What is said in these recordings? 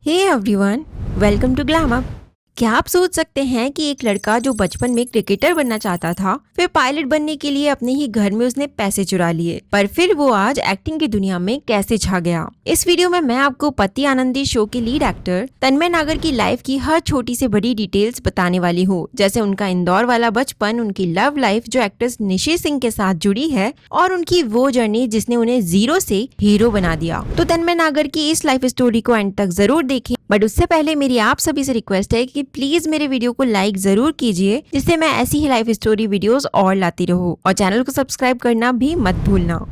Hey everyone, welcome to Glam Up. क्या आप सोच सकते हैं कि एक लड़का जो बचपन में क्रिकेटर बनना चाहता था, फिर पायलट बनने के लिए अपने ही घर में उसने पैसे चुरा लिए, पर फिर वो आज एक्टिंग की दुनिया में कैसे छा गया। इस वीडियो में मैं आपको पति आनंदी शो के लीड एक्टर तन्मय नागर की लाइफ की हर छोटी से बड़ी डिटेल्स बताने वाली हूँ, जैसे उनका इंदौर वाला बचपन, उनकी लव लाइफ जो एक्ट्रेस निशी सिंह के साथ जुड़ी है, और उनकी वो जर्नी जिसने उन्हें जीरो से हीरो बना दिया। तो तन्मय नागर की इस लाइफ स्टोरी को एंड तक जरूर देखें, बट उससे पहले मेरी आप सभी से रिक्वेस्ट है कि प्लीज मेरे वीडियो को लाइक जरूर कीजिए, जिससे मैं ऐसी ही लाइफ स्टोरी वीडियोस और लाती रहूं, और चैनल को सब्सक्राइब करना भी मत भूलना।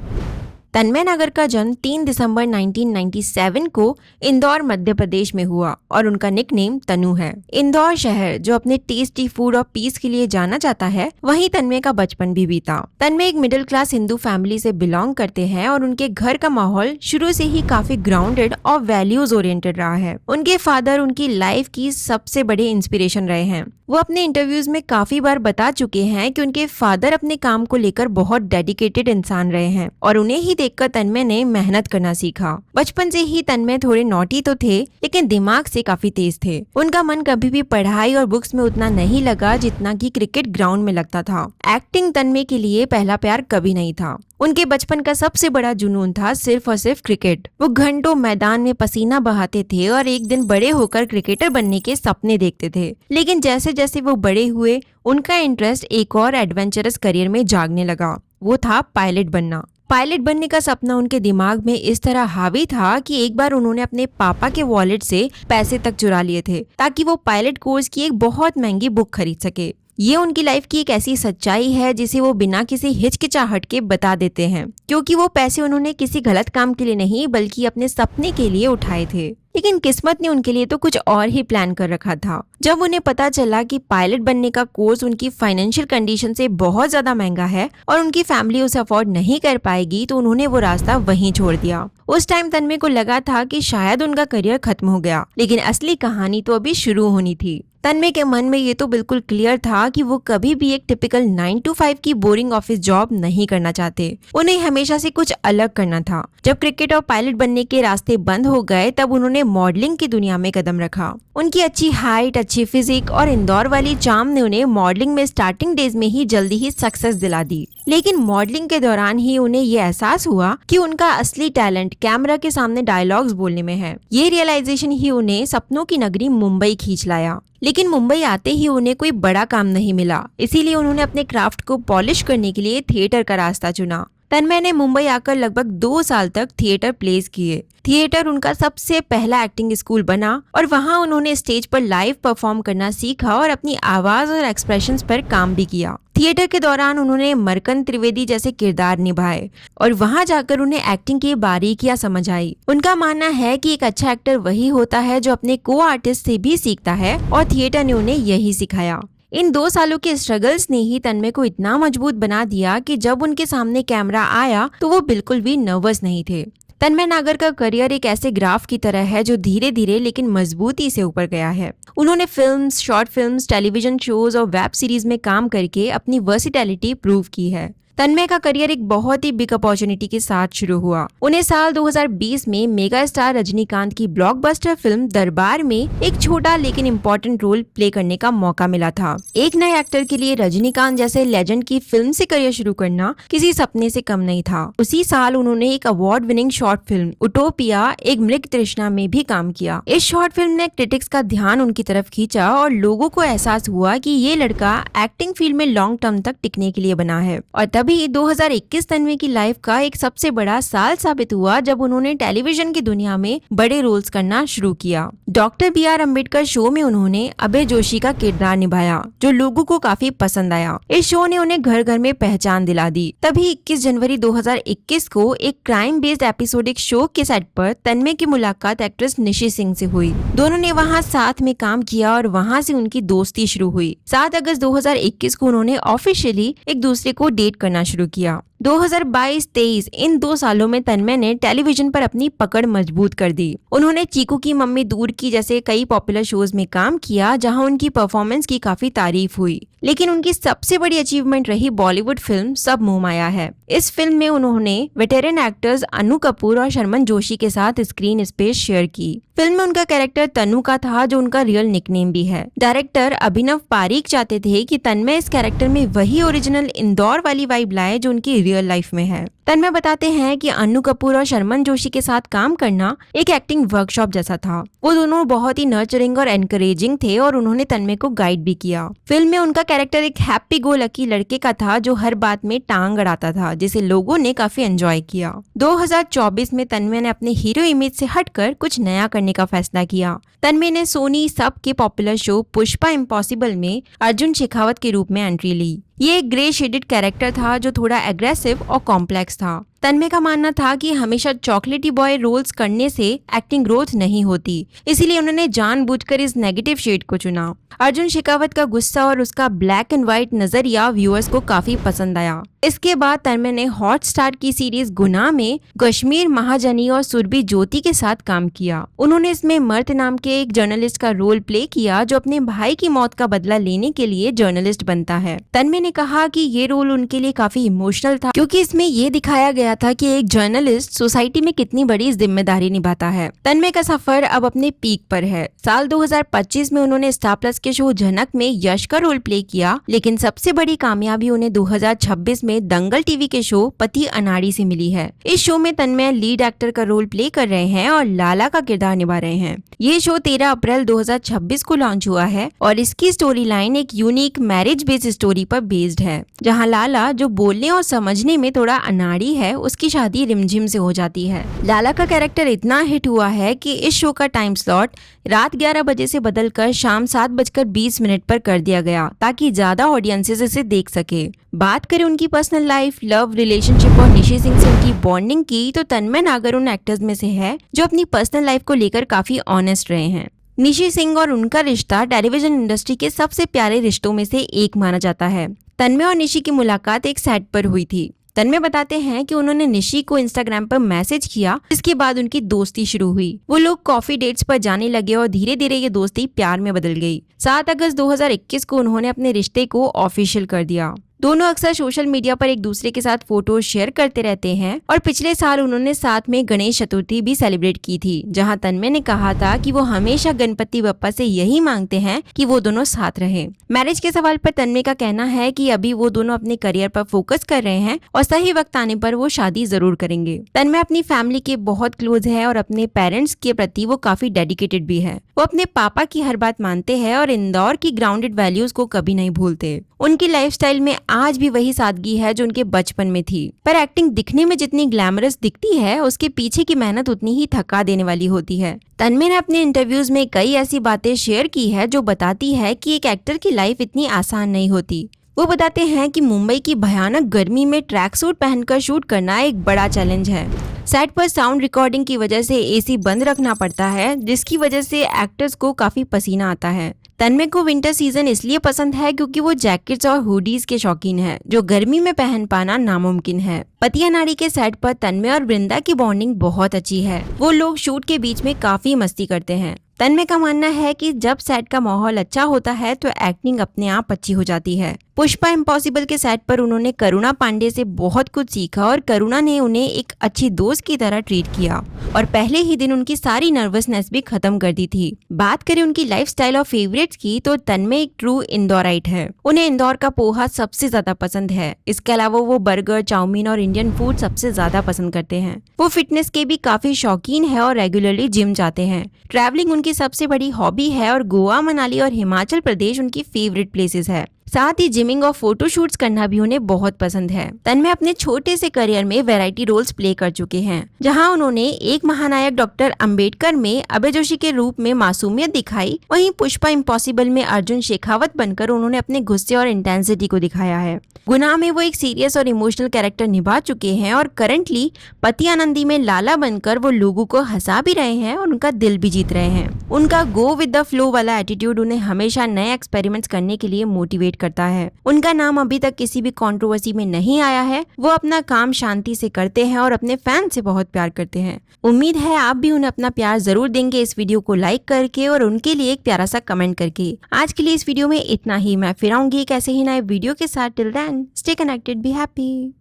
तन्मय नागर का जन्म 3 दिसंबर 1997 को इंदौर मध्य प्रदेश में हुआ और उनका निकनेम तनु है। इंदौर शहर जो अपने टेस्टी फूड और पीस के लिए जाना जाता है, वहीं तन्मय का बचपन भी बीता। तन्मय एक मिडिल क्लास हिंदू फैमिली से बिलोंग करते हैं और उनके घर का माहौल शुरू से ही काफी ग्राउंडेड और वैल्यूज ओरिएंटेड रहा है। उनके फादर उनकी लाइफ की सबसे बड़े इंस्पिरेशन रहे हैं। वो अपने इंटरव्यूज में काफी बार बता चुके हैं कि उनके फादर अपने काम को लेकर बहुत डेडिकेटेड इंसान रहे हैं और उन्हें ही देखकर तन्मय ने मेहनत करना सीखा। बचपन से ही तन्मय थोड़े नॉटी तो थे, लेकिन दिमाग से काफी तेज थे। उनका मन कभी भी पढ़ाई और बुक्स में उतना नहीं लगा जितना कि क्रिकेट ग्राउंड में लगता था। एक्टिंग तन्मय के लिए पहला प्यार कभी नहीं था। उनके बचपन का सबसे बड़ा जुनून था सिर्फ और सिर्फ क्रिकेट। वो घंटों मैदान में पसीना बहाते थे और एक दिन बड़े होकर क्रिकेटर बनने के सपने देखते थे। लेकिन जैसे जैसे वो बड़े हुए, उनका इंटरेस्ट एक और एडवेंचरस करियर में जागने लगा। वो था पायलट बनना। पायलट बनने का सपना उनके दिमाग में इस तरह हावी था कि एक बार उन्होंने अपने पापा के वॉलेट से पैसे तक चुरा लिए थे ताकि वो पायलट कोर्स की एक बहुत महंगी बुक खरीद सके। ये उनकी लाइफ की एक ऐसी सच्चाई है जिसे वो बिना किसी हिचकिचाहट के बता देते हैं, क्योंकि वो पैसे उन्होंने किसी गलत काम के लिए नहीं बल्कि अपने सपने के लिए उठाए थे। लेकिन किस्मत ने उनके लिए तो कुछ और ही प्लान कर रखा था। जब उन्हें पता चला कि पायलट बनने का कोर्स उनकी फाइनेंशियल कंडीशन से बहुत ज्यादा महंगा है और उनकी फैमिली उसे अफोर्ड नहीं कर पाएगी, तो उन्होंने वो रास्ता वहीं छोड़ दिया। उस टाइम तन्मय को लगा था कि शायद उनका करियर खत्म हो गया, लेकिन असली कहानी तो अभी शुरू होनी थी। तन्मय के मन में ये तो बिल्कुल क्लियर था कि वो कभी भी एक टिपिकल 9 to 5 की बोरिंग ऑफिस जॉब नहीं करना चाहते। उन्हें हमेशा से कुछ अलग करना था। जब क्रिकेट और पायलट बनने के रास्ते बंद हो गए, तब उन्होंने मॉडलिंग की दुनिया में कदम रखा। उनकी अच्छी हाइट, अच्छी फिजिक और इंदौर वाली चार्म ने उन्हें मॉडलिंग में स्टार्टिंग डेज में ही जल्दी ही सक्सेस दिला दी। लेकिन मॉडलिंग के दौरान ही उन्हें ये एहसास हुआ कि उनका असली टैलेंट कैमरा के सामने डायलॉग्स बोलने में है। ये रियलाइजेशन ही उन्हें सपनों की नगरी मुंबई खींच लाया। लेकिन मुंबई आते ही उन्हें कोई बड़ा काम नहीं मिला, इसीलिए उन्होंने अपने क्राफ्ट को पॉलिश करने के लिए थिएटर का रास्ता चुना। तन्मय ने मुंबई आकर लगभग 2 साल तक थिएटर प्लेस किए। थिएटर उनका सबसे पहला एक्टिंग स्कूल बना और वहां उन्होंने स्टेज पर लाइव परफॉर्म करना सीखा और अपनी आवाज और एक्सप्रेशंस पर काम भी किया। थिएटर के दौरान उन्होंने मरकन त्रिवेदी जैसे किरदार निभाए और वहां जाकर उन्हें एक्टिंग की बारीकियां समझ आई। उनका मानना है कि एक अच्छा एक्टर वही होता है जो अपने को आर्टिस्ट से भी सीखता है, और थिएटर ने उन्हें यही सिखाया। इन 2 सालों के स्ट्रगल्स ने ही तन्मय को इतना मजबूत बना दिया कि जब उनके सामने कैमरा आया तो वो बिल्कुल भी नर्वस नहीं थे। तन्मय नागर का करियर एक ऐसे ग्राफ की तरह है जो धीरे धीरे लेकिन मजबूती से ऊपर गया है। उन्होंने films, short films, television shows और वेब सीरीज में काम करके अपनी वर्सिटैलिटी प्रूव की है। तन्मय का करियर एक बहुत ही बिग अपॉर्चुनिटी के साथ शुरू हुआ। उन्हें साल 2020 में मेगा स्टार रजनीकांत की ब्लॉकबस्टर फिल्म दरबार में एक छोटा लेकिन इम्पोर्टेंट रोल प्ले करने का मौका मिला था। एक नए एक्टर के लिए रजनीकांत जैसे लेजेंड की फिल्म से करियर शुरू करना किसी सपने से कम नहीं था। उसी साल उन्होंने एक award winning short film Utopia एक मृग तृष्णा में भी काम किया। इस शॉर्ट फिल्म ने क्रिटिक्स का ध्यान उनकी तरफ खींचा और लोगों को एहसास हुआ कि ये लड़का एक्टिंग फील्ड में लॉन्ग टर्म तक टिकने के लिए बना है। और तभी 2021 तन्मय की लाइफ का एक सबसे बड़ा साल साबित हुआ जब उन्होंने टेलीविजन की दुनिया में बड़े रोल्स करना शुरू किया। डॉक्टर BR अम्बेडकर शो में उन्होंने अभय जोशी का किरदार निभाया, जो लोगों को काफी पसंद आया। इस शो ने उन्हें घर घर में पहचान दिला दी। तभी 21 जनवरी 2021 को एक क्राइम बेस्ड एपिसोडिक शो के सेट पर तन्मय की मुलाकात एक्ट्रेस निशी सिंह से हुई। दोनों ने वहां साथ में काम किया और वहां से उनकी दोस्ती शुरू हुई। 7 अगस्त 2021 को उन्होंने ऑफिशियली एक दूसरे को डेट करना शुरू किया। 2022-23 इन 2 सालों में तन्मय ने टेलीविजन पर अपनी पकड़ मजबूत कर दी। उन्होंने चीकू की मम्मी दूर की जैसे कई पॉपुलर शोज में काम किया, जहां उनकी परफॉर्मेंस की काफी तारीफ हुई। लेकिन उनकी सबसे बड़ी अचीवमेंट रही बॉलीवुड फिल्म सब मोह माया है। इस फिल्म में उन्होंने वेटेरन एक्टर्स अनु कपूर और शर्मन जोशी के साथ स्क्रीन स्पेस शेयर की। फिल्म में उनका कैरेक्टर तनु का था, जो उनका रियल निकनेम भी है। डायरेक्टर अभिनव पारीक चाहते थे कि तन्मय इस कैरेक्टर में वही ओरिजिनल इंदौर वाली वाइब लाए जो उनकी रियल लाइफ में है। तन्मय बताते हैं कि अनु कपूर और शर्मन जोशी के साथ काम करना एक एक्टिंग वर्कशॉप जैसा था। वो दोनों बहुत ही नर्चरिंग और एनकरेजिंग थे और उन्होंने तन्मय को गाइड भी किया। फिल्म में उनका कैरेक्टर एक हैप्पी गो लकी लड़के का था, जो हर बात में टांग अड़ाता था, जिसे लोगों ने काफी एंजॉय किया। 2024 में तन्मय ने अपने हीरो इमेज से हटकर कुछ नया करने का फैसला किया। तन्मय ने सोनी सब के पॉपुलर शो पुष्पा इम्पॉसिबल में अर्जुन शेखावत के रूप में एंट्री ली। ये एक ग्रे शेडेड कैरेक्टर था, जो थोड़ा एग्रेसिव और कॉम्प्लेक्स था। तन्मय का मानना था कि हमेशा चॉकलेटी बॉय रोल्स करने से एक्टिंग ग्रोथ नहीं होती, इसीलिए उन्होंने जानबूझकर इस नेगेटिव शेड को चुना। अर्जुन शेखावत का गुस्सा और उसका ब्लैक एंड व्हाइट नजरिया व्यूअर्स को काफी पसंद आया। इसके बाद तन्मय ने हॉटस्टार की सीरीज गुनाह में कश्मीर महाजनी और सुरभि ज्योति के साथ काम किया। उन्होंने इसमें मर्द नाम के एक जर्नलिस्ट का रोल प्ले किया, जो अपने भाई की मौत का बदला लेने के लिए जर्नलिस्ट बनता है। तन्मय ने कहा कि ये रोल उनके लिए काफी इमोशनल था, क्योंकि इसमें ये दिखाया गया था कि एक जर्नलिस्ट सोसाइटी में कितनी बड़ी जिम्मेदारी निभाता है। तन्मय का सफर अब अपने पीक पर है। साल 2025 में उन्होंने स्टार प्लस के शो झनक में यश का रोल प्ले किया, लेकिन सबसे बड़ी कामयाबी उन्हें 2026 में दंगल टीवी के शो पति अनाड़ी से मिली है। इस शो में तन्मय लीड एक्टर का रोल प्ले कर रहे हैं और लाला का किरदार निभा रहे हैं। ये शो 13 अप्रैल 2026 को लॉन्च हुआ है और इसकी स्टोरी लाइन एक यूनिक मैरिज बेस्ड स्टोरी पर बेस्ड है, जहां लाला, जो बोलने और समझने में थोड़ा अनाड़ी है, उसकी शादी रिमझिम से हो जाती है। लाला का कैरेक्टर इतना हिट हुआ है कि इस शो का टाइम स्लॉट रात 11 बजे से बदलकर शाम 7:20 पर कर दिया गया, ताकि ज्यादा ऑडियंसेस इसे देख सके। बात करें उनकी पर्सनल लाइफ, लव, रिलेशनशिप और निशी सिंह से उनकी बॉन्डिंग की, तो तन्मय नागर उन एक्टर्स में से है जो अपनी पर्सनल लाइफ को लेकर काफी ऑनेस्ट रहे हैं। निशी सिंह और उनका रिश्ता टेलीविजन इंडस्ट्री के सबसे प्यारे रिश्तों में से एक माना जाता है। तन्मय और निशी की मुलाकात एक सेट पर हुई थी। तन्मय बताते हैं कि उन्होंने निशी को इंस्टाग्राम पर मैसेज किया, जिसके बाद उनकी दोस्ती शुरू हुई। वो लोग कॉफी डेट्स पर जाने लगे और धीरे धीरे ये दोस्ती प्यार में बदल गई। 7 अगस्त 2021 को उन्होंने अपने रिश्ते को ऑफिशियल कर दिया। दोनों अक्सर सोशल मीडिया पर एक दूसरे के साथ फोटो शेयर करते रहते हैं और पिछले साल उन्होंने साथ में गणेश चतुर्थी भी सेलिब्रेट की थी, जहां तन्मय ने कहा था कि वो हमेशा गणपति बप्पा से यही मांगते हैं कि वो दोनों साथ रहें। मैरिज के सवाल पर तन्मय का कहना है कि अभी वो दोनों अपने करियर पर फोकस कर रहे हैं और सही वक्त आने पर वो शादी जरूर करेंगे। तन्मय अपनी फैमिली के बहुत क्लोज है और अपने पेरेंट्स के प्रति वो काफी डेडिकेटेड भी है। वो अपने पापा की हर बात मानते हैं और इंदौर की ग्राउंडेड वैल्यूज को कभी नहीं भूलते। उनकी लाइफस्टाइल में आज भी वही सादगी है जो उनके बचपन में थी, पर एक्टिंग दिखने में जितनी ग्लैमरस दिखती है, उसके पीछे की मेहनत उतनी ही थका देने वाली होती है। तन्मय ने अपने इंटरव्यूज में कई ऐसी बातें शेयर की है जो बताती है कि एक एक्टर की लाइफ इतनी आसान नहीं होती। वो बताते हैं कि मुंबई की भयानक गर्मी में ट्रैक सूट पहनकर शूट करना एक बड़ा चैलेंज है। सेट पर साउंड रिकॉर्डिंग की वजह से एसी बंद रखना पड़ता है, जिसकी वजह से एक्टर्स को काफी पसीना आता है। तन्मय को विंटर सीजन इसलिए पसंद है क्योंकि वो जैकेट्स और हुडीज के शौकीन है, जो गर्मी में पहन पाना नामुमकिन है। पति अनाड़ी के सेट पर तन्मय और वृंदा की बॉन्डिंग बहुत अच्छी है। वो लोग शूट के बीच में काफी मस्ती करते हैं। तन्मय का मानना है कि जब सेट का माहौल अच्छा होता है तो एक्टिंग अपने आप अच्छी हो जाती है। पुष्पा इम्पॉसिबल के सेट पर उन्होंने करुणा पांडे से बहुत कुछ सीखा और करुणा ने उन्हें एक अच्छी दोस्त की तरह ट्रीट किया और पहले ही दिन उनकी सारी नर्वसनेस भी खत्म कर दी थी। बात करें उनकी लाइफस्टाइल और फेवरेट्स की, तो तन्मय एक ट्रू इंदौराइट है। उन्हें इंदौर का पोहा सबसे ज्यादा पसंद है। इसके अलावा वो बर्गर, चाउमीन और इंडियन फूड सबसे ज्यादा पसंद करते हैं। वो फिटनेस के भी काफी शौकीन है और रेगुलरली जिम जाते हैं। ट्रैवलिंग उनकी सबसे बड़ी हॉबी है और गोवा, मनाली और हिमाचल प्रदेश उनकी फेवरेट प्लेसेस है। साथ ही जिमिंग और फोटो शूट्स करना भी उन्हें बहुत पसंद है। तन्मय अपने छोटे से करियर में वैरायटी रोल्स प्ले कर चुके हैं, जहां उन्होंने एक महानायक डॉक्टर अंबेडकर में अभय जोशी के रूप में मासूमियत दिखाई, वहीं पुष्पा इम्पॉसिबल में अर्जुन शेखावत बनकर उन्होंने अपने गुस्से और इंटेंसिटी को दिखाया है। गुनाह में वो एक सीरियस और इमोशनल कैरेक्टर निभा चुके हैं और करंटली पति आनंदी में लाला बनकर वो लोगों को हंसा भी रहे हैं और उनका दिल भी जीत रहे हैं। उनका गो विद द फ्लो वाला एटीट्यूड उन्हें हमेशा नए एक्सपेरिमेंट्स करने के लिए मोटिवेट करता है। उनका नाम अभी तक किसी भी कंट्रोवर्सी में नहीं आया है। वो अपना काम शांति से करते हैं और अपने फैन से बहुत प्यार करते हैं। उम्मीद है आप भी उन्हें अपना प्यार जरूर देंगे इस वीडियो को लाइक करके और उनके लिए एक प्यारा सा कमेंट करके। आज के लिए इस वीडियो में इतना ही। मैं फिर आऊंगी एक ऐसे ही नए वीडियो के साथ। Till then stay connected, be happy.